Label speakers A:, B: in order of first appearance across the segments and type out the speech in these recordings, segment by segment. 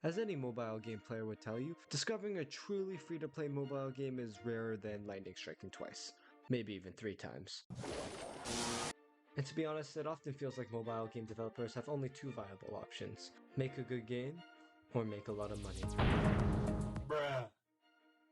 A: As any mobile game player would tell you, discovering a truly free-to-play mobile game is rarer than lightning striking twice, maybe even 3 times. And to be honest, it often feels like mobile game developers have only 2 viable options: make a good game, or make a lot of money.
B: Bruh.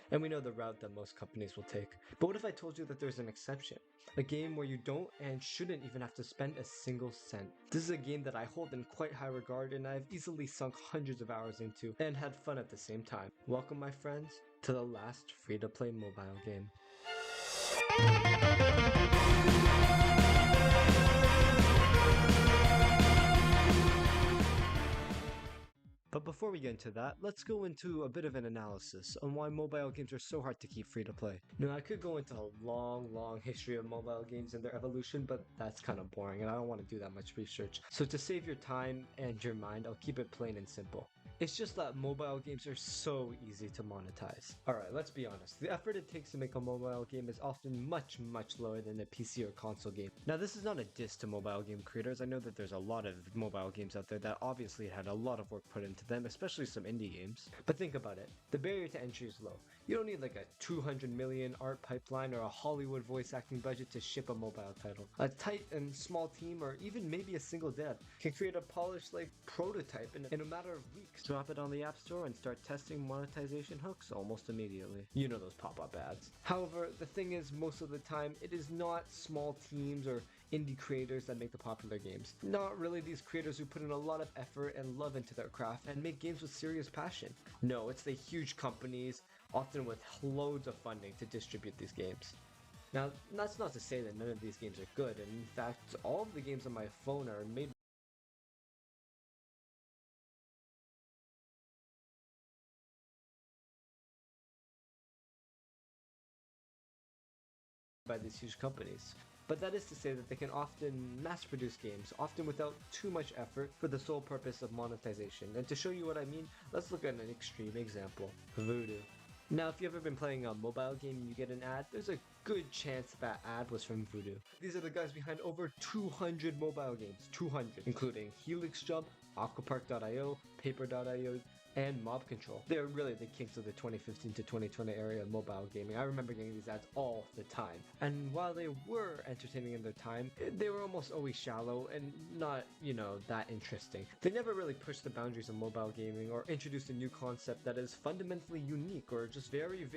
A: And we know the route that most companies will take. But what if I told you that there's an exception? A game where you don't and shouldn't even have to spend a single cent. This is a game that I hold in quite high regard and I've easily sunk hundreds of hours into and had fun at the same time. Welcome, my friends, to the last free-to-play mobile game. But before we get into that, let's go into a bit of an analysis on why mobile games are so hard to keep free to play. Now, I could go into a long history of mobile games and their evolution, but that's kind of boring and I don't want to do that much research. So to save your time and your mind, I'll keep it plain and simple. It's just that mobile games are so easy to monetize. Alright, let's be honest. The effort it takes to make a mobile game is often much lower than a PC or console game. Now, this is not a diss to mobile game creators. I know that there's a lot of mobile games out there that obviously had a lot of work put into them, especially some indie games. But think about it. The barrier to entry is low. You don't need like a 200 million art pipeline or a Hollywood voice acting budget to ship a mobile title. A tight and small team, or even maybe a single dev, can create a polished prototype in a matter of weeks. Drop it on the App Store and start testing monetization hooks almost immediately. You know those pop-up ads. However, the thing is, most of the time, it is not small teams or indie creators that make the popular games. Not really these creators who put in a lot of effort and love into their craft and make games with serious passion. No, it's the huge companies, often with loads of funding to distribute these games. Now, that's not to say that none of these games are good, and in fact, all of the games on my phone are made by these huge companies. But that is to say that they can often mass produce games, often without too much effort, for the sole purpose of monetization. And to show you what I mean, let's look at an extreme example: Voodoo. Now, if you've ever been playing a mobile game and you get an ad, there's a good chance that ad was from Voodoo. These are the guys behind over 200 mobile games, 200, including Helix Jump, Aquapark.io, Paper.io, and Mob Control. They're really the kings of the 2015 to 2020 area of mobile gaming. I remember getting these ads all the time. And while they were entertaining in their time, they were almost always shallow and not, that interesting. They never really pushed the boundaries of mobile gaming or introduced a new concept that is fundamentally unique or just very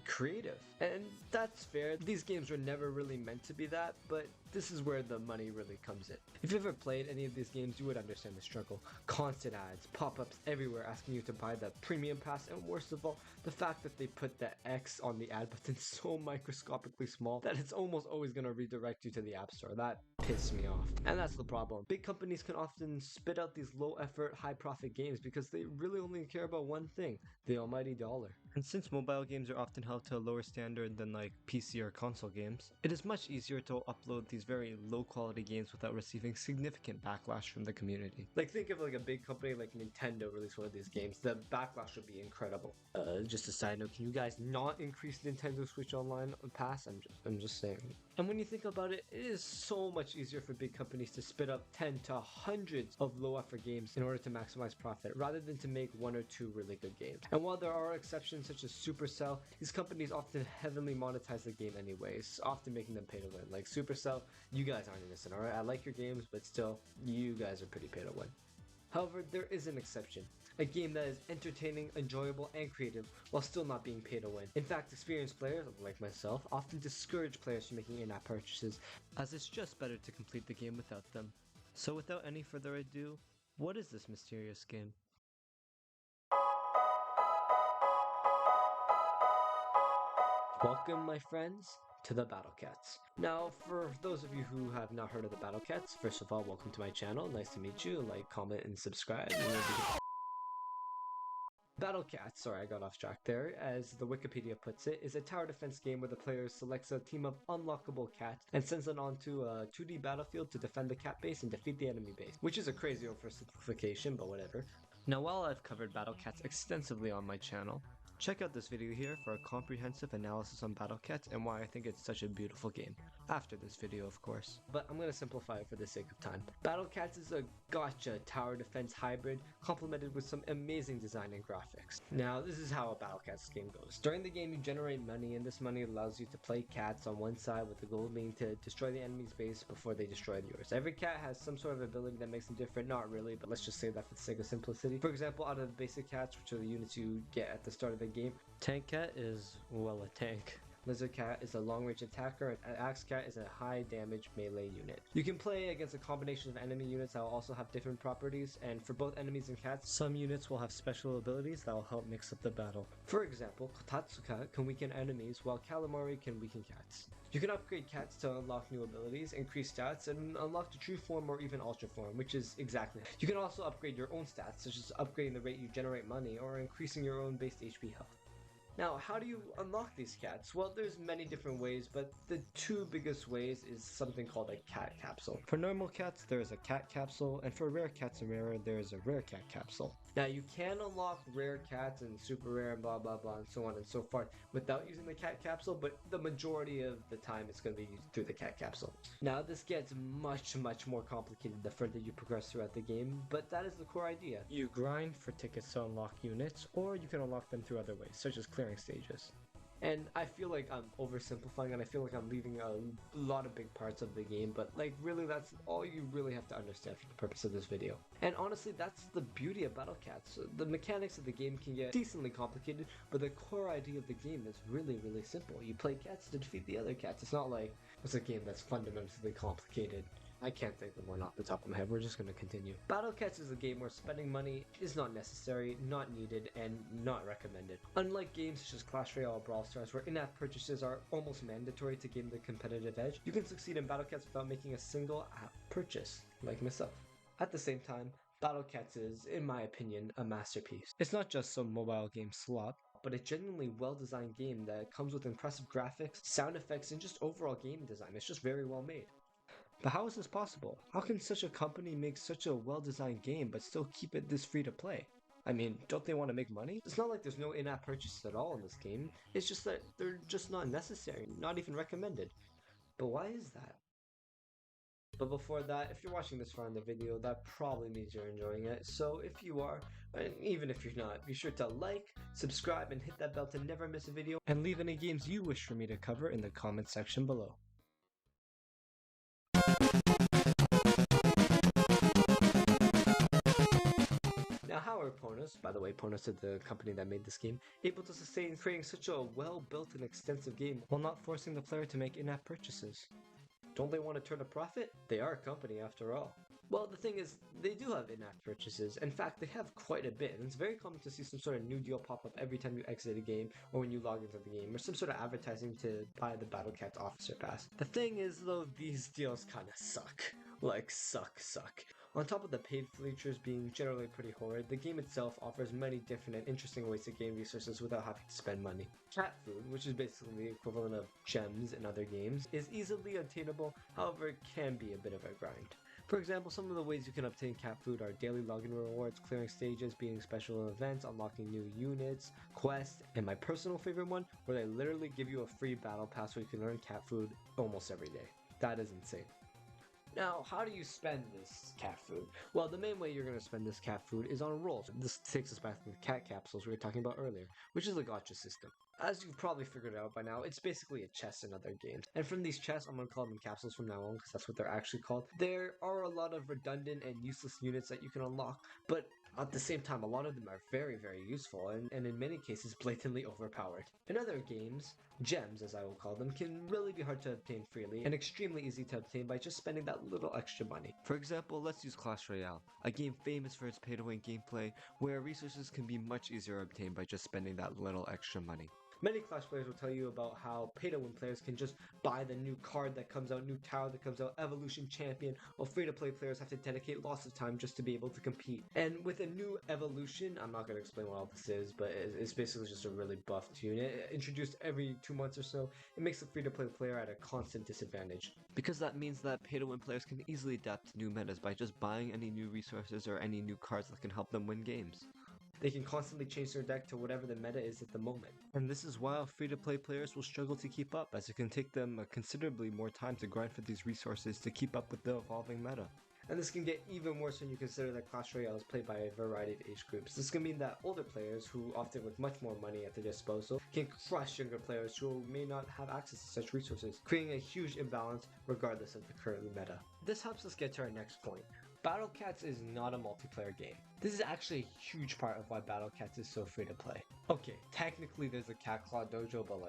A: creative. And that's fair. These games were never really meant to be that, but this is where the money really comes in. If you've ever played any of these games, you would understand the struggle. Constant ads, pop-ups everywhere asking you to buy the premium pass, and worst of all, the fact that they put the X on the ad button so microscopically small that it's almost always going to redirect you to the App Store. That pissed me off. And that's the problem. Big companies can often spit out these low-effort, high-profit games because they really only care about one thing: the almighty dollar. And since mobile games are often held to a lower standard than PC or console games, it is much easier to upload these very low quality games without receiving significant backlash from the community. Think of a big company like Nintendo release one of these games, the backlash would be incredible. Just a side note, can you guys not increase Nintendo Switch Online Pass? I'm just saying. And when you think about it, it is so much easier for big companies to spit up 10 to hundreds of low effort games in order to maximize profit, rather than to make 1 or 2 really good games. And while there are exceptions such as Supercell, these companies often heavily monetize the game anyways, often making them pay to win. Like Supercell, you guys aren't innocent, alright? I like your games, but still, you guys are pretty pay to win. However, there is an exception. A game that is entertaining, enjoyable, and creative while still not being paid to win. In fact, experienced players, like myself, often discourage players from making in-app purchases, as it's just better to complete the game without them. So without any further ado, what is this mysterious game? Welcome, my friends, to the Battle Cats. Now, for those of you who have not heard of the Battle Cats, first of all, welcome to my channel. Nice to meet you. Like, comment, and subscribe. Battle Cats, sorry, I got off track there, as the Wikipedia puts it, is a tower defense game where the player selects a team of unlockable cats and sends them onto a 2D battlefield to defend the cat base and defeat the enemy base, which is a crazy oversimplification, but whatever. Now, while I've covered Battle Cats extensively on my channel, Check out this video here for a comprehensive analysis on Battle Cats and why I think it's such a beautiful game. After this video, of course. But I'm going to simplify it for the sake of time. Battle Cats is a gacha tower defense hybrid complemented with some amazing design and graphics. Now, this is how a Battle Cats game goes. During the game, you generate money, and this money allows you to play cats on one side, with the goal being to destroy the enemy's base before they destroy yours. Every cat has some sort of ability that makes them different, not really, but let's just say that for the sake of simplicity. For example, out of basic cats, which are the units you get at the start of the game, Tank Cat is, well, a tank. Lizard Cat is a long-range attacker, and Axe Cat is a high-damage melee unit. You can play against a combination of enemy units that will also have different properties, and for both enemies and cats, some units will have special abilities that will help mix up the battle. For example, Kotatsu Cat can weaken enemies, while Calamari can weaken cats. You can upgrade cats to unlock new abilities, increase stats, and unlock the true form or even ultra form, which is exactly. You can also upgrade your own stats, such as upgrading the rate you generate money or increasing your own base HP health. Now, how do you unlock these cats? Well, there's many different ways, but the two biggest ways is something called a cat capsule. For normal cats, there is a cat capsule, and for rare cats and rarer, there is a rare cat capsule. Now, you can unlock rare cats and super rare and blah blah blah and so on and so forth without using the cat capsule, but the majority of the time it's going to be used through the cat capsule. Now, this gets much more complicated the further you progress throughout the game, but that is the core idea. You grind for tickets to unlock units, or you can unlock them through other ways, such as clearing stages. And I feel like I'm oversimplifying, and I feel like I'm leaving a lot of big parts of the game, but like really that's all you really have to understand for the purpose of this video. And honestly, that's the beauty of Battle Cats. The mechanics of the game can get decently complicated, but the core idea of the game is really simple. You play cats to defeat the other cats. It's not like it's a game that's fundamentally complicated. I can't think of one off the top of my head. We're just going to continue. Battle Cats is a game where spending money is not necessary, not needed, and not recommended. Unlike games such as Clash Royale or Brawl Stars, where in-app purchases are almost mandatory to gain the competitive edge, you can succeed in Battle Cats without making a single app purchase, like myself. At the same time, Battle Cats is, in my opinion, a masterpiece. It's not just some mobile game slop, but a genuinely well-designed game that comes with impressive graphics, sound effects, and just overall game design. It's just very well made. But how is this possible? How can such a company make such a well-designed game but still keep it this free to play? I mean, don't they want to make money? It's not like there's no in-app purchases at all in this game. It's just that they're just not necessary, not even recommended. But why is that? But before that, if you're watching this far in the video, that probably means you're enjoying it. So if you are, and even if you're not, be sure to like, subscribe, and hit that bell to never miss a video, and leave any games you wish for me to cover in the comment section below. Now, how are Ponos, by the way, Ponos is the company that made this game, able to sustain creating such a well-built and extensive game while not forcing the player to make in-app purchases? Don't they want to turn a profit? They are a company after all. Well, the thing is, they do have in-app purchases. In fact, they have quite a bit, and it's very common to see some sort of new deal pop up every time you exit a game or when you log into the game, or some sort of advertising to buy the Battle Cats Officer Pass. The thing is, though, these deals kinda suck. Like, suck. On top of the paid features being generally pretty horrid, the game itself offers many different and interesting ways to gain resources without having to spend money. Cat food, which is basically the equivalent of gems in other games, is easily obtainable, however it can be a bit of a grind. For example, some of the ways you can obtain cat food are daily login rewards, clearing stages, beating special events, unlocking new units, quests, and my personal favorite one, where they literally give you a free battle pass where you can earn cat food almost every day. That is insane. Now, how do you spend this cat food? Well, the main way you're going to spend this cat food is on rolls. This takes us back to the cat capsules we were talking about earlier, which is the gacha system. As you've probably figured out by now, it's basically a chest in other games. And from these chests, I'm going to call them capsules from now on because that's what they're actually called. There are a lot of redundant and useless units that you can unlock, but at the same time, a lot of them are very useful and in many cases blatantly overpowered. In other games, gems, as I will call them, can really be hard to obtain freely and extremely easy to obtain by just spending that little extra money. For example, let's use Clash Royale, a game famous for its pay-to-win gameplay where resources can be much easier obtained by just spending that little extra money. Many Clash players will tell you about how pay-to-win players can just buy the new card that comes out, new tower that comes out, evolution champion, while free-to-play players have to dedicate lots of time just to be able to compete. And with a new evolution, I'm not going to explain what all this is, but it's basically just a really buffed unit, introduced every 2 months or so. It makes the free-to-play player at a constant disadvantage. Because that means that pay-to-win players can easily adapt to new metas by just buying any new resources or any new cards that can help them win games. They can constantly change their deck to whatever the meta is at the moment. And this is why free-to-play players will struggle to keep up, as it can take them considerably more time to grind for these resources to keep up with the evolving meta. And this can get even worse when you consider that Clash Royale is played by a variety of age groups. This can mean that older players, who often with much more money at their disposal, can crush younger players who may not have access to such resources, creating a huge imbalance regardless of the current meta. This helps us get to our next point. Battle Cats is not a multiplayer game. This is actually a huge part of why Battle Cats is so free to play. Okay, technically there's a Cat Claw Dojo, but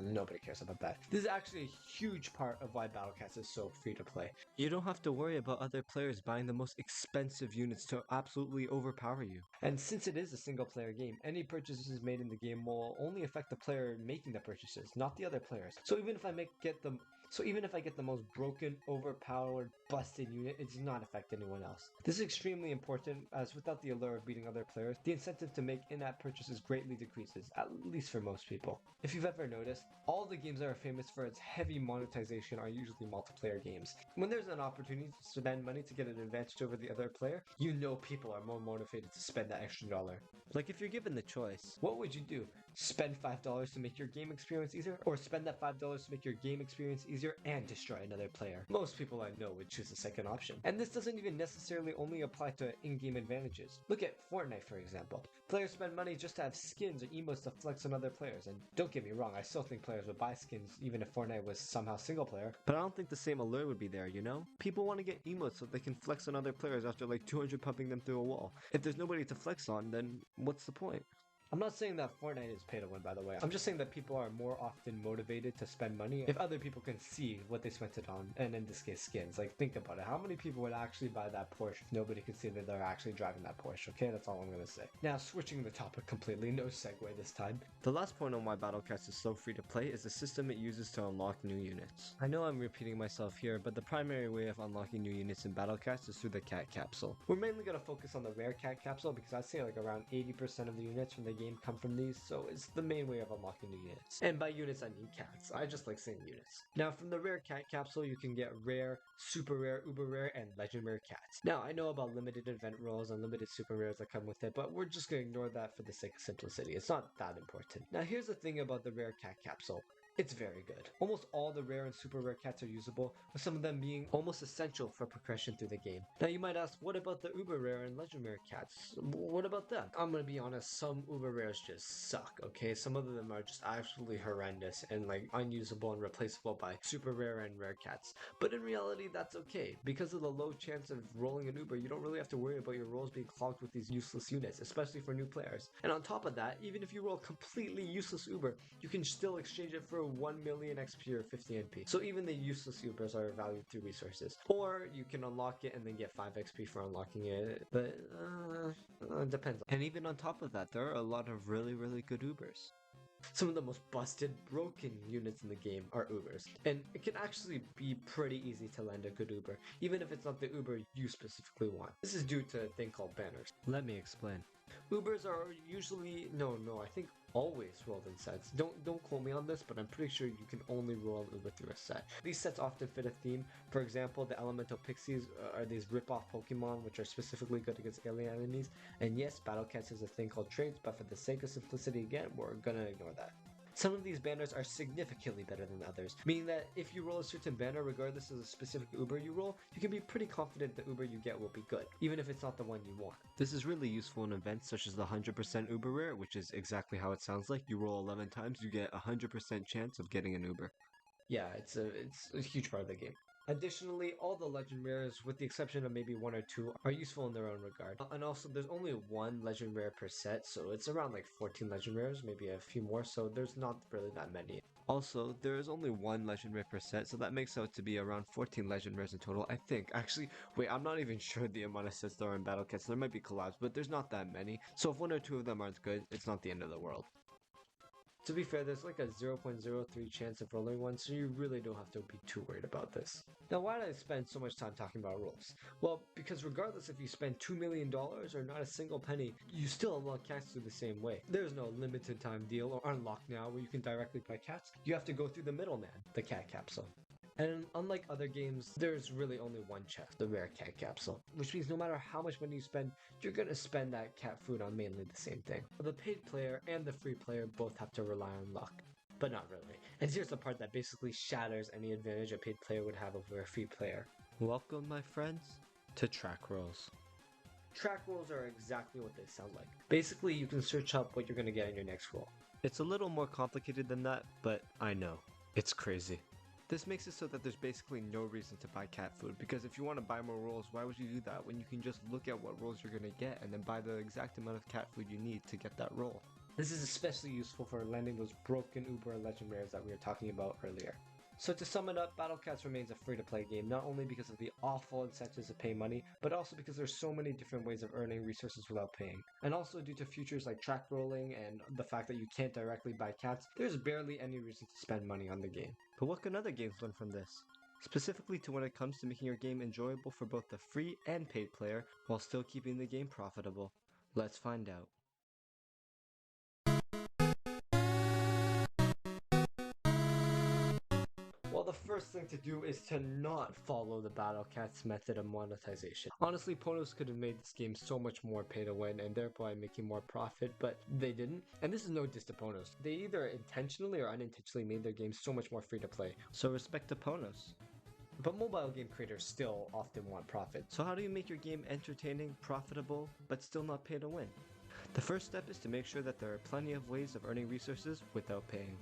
A: nobody cares about that. This is actually a huge part of why Battle Cats is so free to play. You don't have to worry about other players buying the most expensive units to absolutely overpower you. And since it is a single player game, any purchases made in the game will only affect the player making the purchases, not the other players. So even if I get the most broken, overpowered, busted unit, it does not affect anyone else. This is extremely important, as without the allure of beating other players, the incentive to make in-app purchases greatly decreases, at least for most people. If you've ever noticed, all the games that are famous for its heavy monetization are usually multiplayer games. When there's an opportunity to spend money to get an advantage over the other player, you know people are more motivated to spend that extra dollar. Like if you're given the choice, what would you do? Spend $5 to make your game experience easier, or spend that $5 to make your game experience easier and destroy another player? Most people I know would choose the second option. And this doesn't even necessarily only apply to in-game advantages. Look at Fortnite, for example. Players spend money just to have skins or emotes to flex on other players, and don't get me wrong, I still think players would buy skins even if Fortnite was somehow single player, but I don't think the same allure would be there, you know? People want to get emotes so they can flex on other players after like 200 pumping them through a wall. If there's nobody to flex on, then what's the point? I'm not saying that Fortnite is pay to win, by the way. I'm just saying that people are more often motivated to spend money if other people can see what they spent it on, and in this case, skins. Like, think about it. How many people would actually buy that Porsche if nobody could see that they're actually driving that Porsche? Okay, that's all I'm gonna say. Now, switching the topic completely, no segue this time. The last point on why Battlecast is so free to play is the system it uses to unlock new units. I know I'm repeating myself here, but the primary way of unlocking new units in Battlecast is through the cat capsule. We're mainly gonna focus on the rare cat capsule because I'd say like around 80% of the units from the game come from these, so it's the main way of unlocking new units. And by units I mean cats. I just like saying units. Now from the rare cat capsule you can get rare, super rare, uber rare, and legend rare cats. Now I know about limited event rolls and limited super rares that come with it, but we're just gonna ignore that for the sake of simplicity. It's not that important. Now here's the thing about the rare cat capsule. It's very good. Almost all the rare and super rare cats are usable, with some of them being almost essential for progression through the game. Now you might ask, what about the uber rare and legend rare cats? What about them? I'm gonna be honest, some uber rares just suck, okay? Some of them are just absolutely horrendous and like unusable and replaceable by super rare and rare cats. But in reality, that's okay. Because of the low chance of rolling an uber, you don't really have to worry about your rolls being clogged with these useless units, especially for new players. And on top of that, even if you roll completely useless uber, you can still exchange it for 1 million XP or 50 NP. So even the useless Ubers are valued through resources. Or you can unlock it and then get 5 XP for unlocking it, but it depends. And even on top of that, there are a lot of really good Ubers. Some of the most busted, broken units in the game are Ubers, and it can actually be pretty easy to land a good Uber, even if it's not the Uber you specifically want. This is due to a thing called banners. Let me explain. Ubers are usually, I think always rolled in sets. Don't quote me on this, but I'm pretty sure you can only roll an Uber through a set. These sets often fit a theme. For example, the Elemental Pixies are these rip-off Pokemon which are specifically good against alien enemies. And yes, Battlecats has a thing called traits, but for the sake of simplicity again, we're gonna ignore that. Some of these banners are significantly better than others, meaning that if you roll a certain banner, regardless of the specific Uber you roll, you can be pretty confident the Uber you get will be good, even if it's not the one you want. This is really useful in events such as the 100% Uber rare, which is exactly how it sounds like. You roll 11 times, you get a 100% chance of getting an Uber. Yeah, it's a huge part of the game. Additionally, all the legend rares, with the exception of maybe 1 or 2, are useful in their own regard. And also, there's only 1 legend rare per set, so it's around like 14 legend rares, maybe a few more, so there's not really that many. Also, there is only 1 legend rare per set, so that makes out to be around 14 legend rares in total, I think. Actually, wait, I'm not even sure the amount of sets there are in Battlecats. There might be collabs, but there's not that many, so if 1 or 2 of them aren't good, it's not the end of the world. To be fair, there's like a 0.03 chance of rolling one, so you really don't have to be too worried about this. Now, why did I spend so much time talking about rolls? Well, because regardless if you spend $2 million or not a single penny, you still unlock cats through the same way. There's no limited time deal or unlock now where you can directly buy cats. You have to go through the middleman, the cat capsule. And unlike other games, there's really only one chest, the rare cat capsule, which means no matter how much money you spend, you're gonna spend that cat food on mainly the same thing. The paid player and the free player both have to rely on luck, but not really. And here's the part that basically shatters any advantage a paid player would have over a free player. Welcome, my friends, to track rolls. Track rolls are exactly what they sound like. Basically, you can search up what you're gonna get in your next roll. It's a little more complicated than that, but I know, it's crazy. This makes it so that there's basically no reason to buy cat food, because if you want to buy more rolls, why would you do that when you can just look at what rolls you're going to get and then buy the exact amount of cat food you need to get that roll. This is especially useful for landing those broken Uber legend rares that we were talking about earlier. So to sum it up, Battle Cats remains a free-to-play game, not only because of the awful incentives to pay money, but also because there's so many different ways of earning resources without paying. And also due to features like track rolling and the fact that you can't directly buy cats, there's barely any reason to spend money on the game. But what can other games learn from this? Specifically to when it comes to making your game enjoyable for both the free and paid player, while still keeping the game profitable. Let's find out. Well, the first thing to do is to not follow the Battle Cats method of monetization. Honestly, Ponos could have made this game so much more pay to win and thereby making more profit, but they didn't. And this is no diss to Ponos. They either intentionally or unintentionally made their game so much more free to play. So respect to Ponos. But mobile game creators still often want profit. So how do you make your game entertaining, profitable, but still not pay to win? The first step is to make sure that there are plenty of ways of earning resources without paying.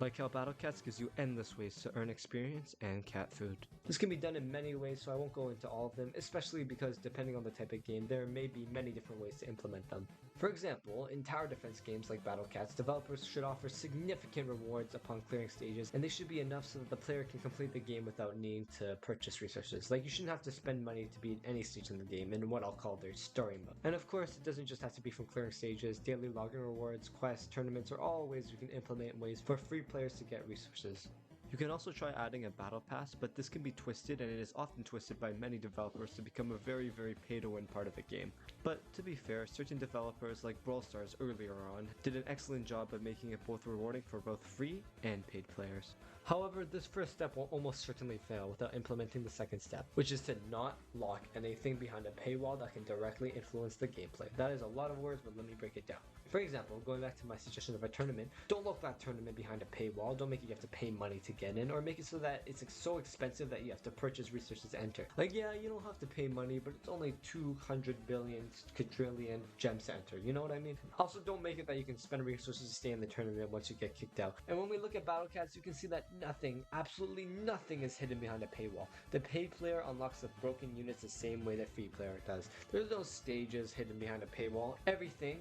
A: Like how Battle Cats gives you endless ways to earn experience and cat food. This can be done in many ways, so I won't go into all of them, especially because depending on the type of game, there may be many different ways to implement them. For example, in tower defense games like Battle Cats, developers should offer significant rewards upon clearing stages, and they should be enough so that the player can complete the game without needing to purchase resources. Like, you shouldn't have to spend money to beat any stage in the game in what I'll call their story mode. And of course, it doesn't just have to be from clearing stages. Daily login rewards, quests, tournaments are all ways you can implement ways for free players to get resources. You can also try adding a battle pass, but this can be twisted, and it is often twisted by many developers to become a very pay-to-win part of the game. But to be fair, certain developers like Brawl Stars earlier on did an excellent job of making it both rewarding for both free and paid players. However, this first step will almost certainly fail without implementing the second step, which is to not lock anything behind a paywall that can directly influence the gameplay. That is a lot of words, but let me break it down. For example, going back to my suggestion of a tournament, don't lock that tournament behind a paywall. Don't make it you have to pay money to get in, or make it so that it's so expensive that you have to purchase resources to enter. Like, yeah, you don't have to pay money, but it's only 200 billion quadrillion gems to enter. You know what I mean? Also, don't make it that you can spend resources to stay in the tournament once you get kicked out. And when we look at Battle Cats, you can see that nothing, absolutely nothing is hidden behind a paywall. The paid player unlocks the broken units the same way the free player does. There's no stages hidden behind a paywall. Everything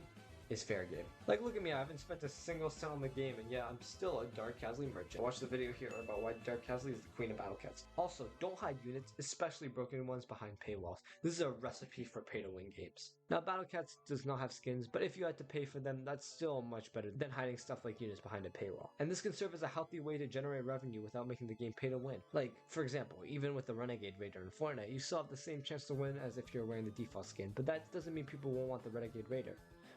A: is fair game. Like, look at me, I haven't spent a single cent on the game, and yeah, I'm still a Dark Casley merchant. Watch the video here about why Dark Casley is the queen of Battle Cats. Also, don't hide units, especially broken ones, behind paywalls. This is a recipe for pay-to-win games. Now, Battle Cats does not have skins, but if you had to pay for them, that's still much better than hiding stuff like units behind a paywall. And this can serve as a healthy way to generate revenue without making the game pay to win. Like, for example, even with the Renegade Raider in Fortnite, you still have the same chance to win as if you're wearing the default skin, but that doesn't mean people won't want the Renegade Raider.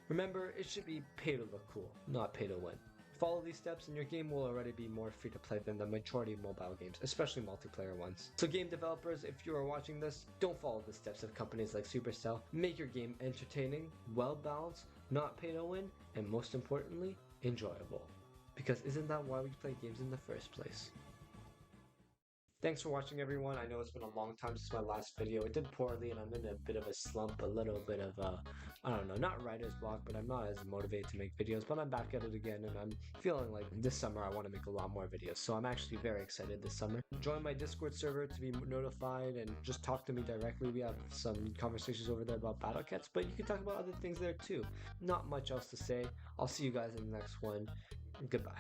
A: Remember, it should be pay to look cool, not pay to win. Follow these steps and your game will already be more free to play than the majority of mobile games, especially multiplayer ones. So game developers, if you are watching this, don't follow the steps of companies like Supercell. Make your game entertaining, well balanced, not pay to win, and most importantly, enjoyable. Because isn't that why we play games in the first place? Thanks for watching, everyone. I know it's been a long time since my last video. It did poorly and I'm in a bit of a slump, a little bit of I don't know, not writer's block, but I'm not as motivated to make videos, but I'm back at it again and I'm feeling like this summer I want to make a lot more videos. So I'm actually very excited this summer. Join my Discord server to be notified and just talk to me directly. We have some conversations over there about Battle Cats, but you can talk about other things there too. Not much else to say. I'll see you guys in the next one. Goodbye.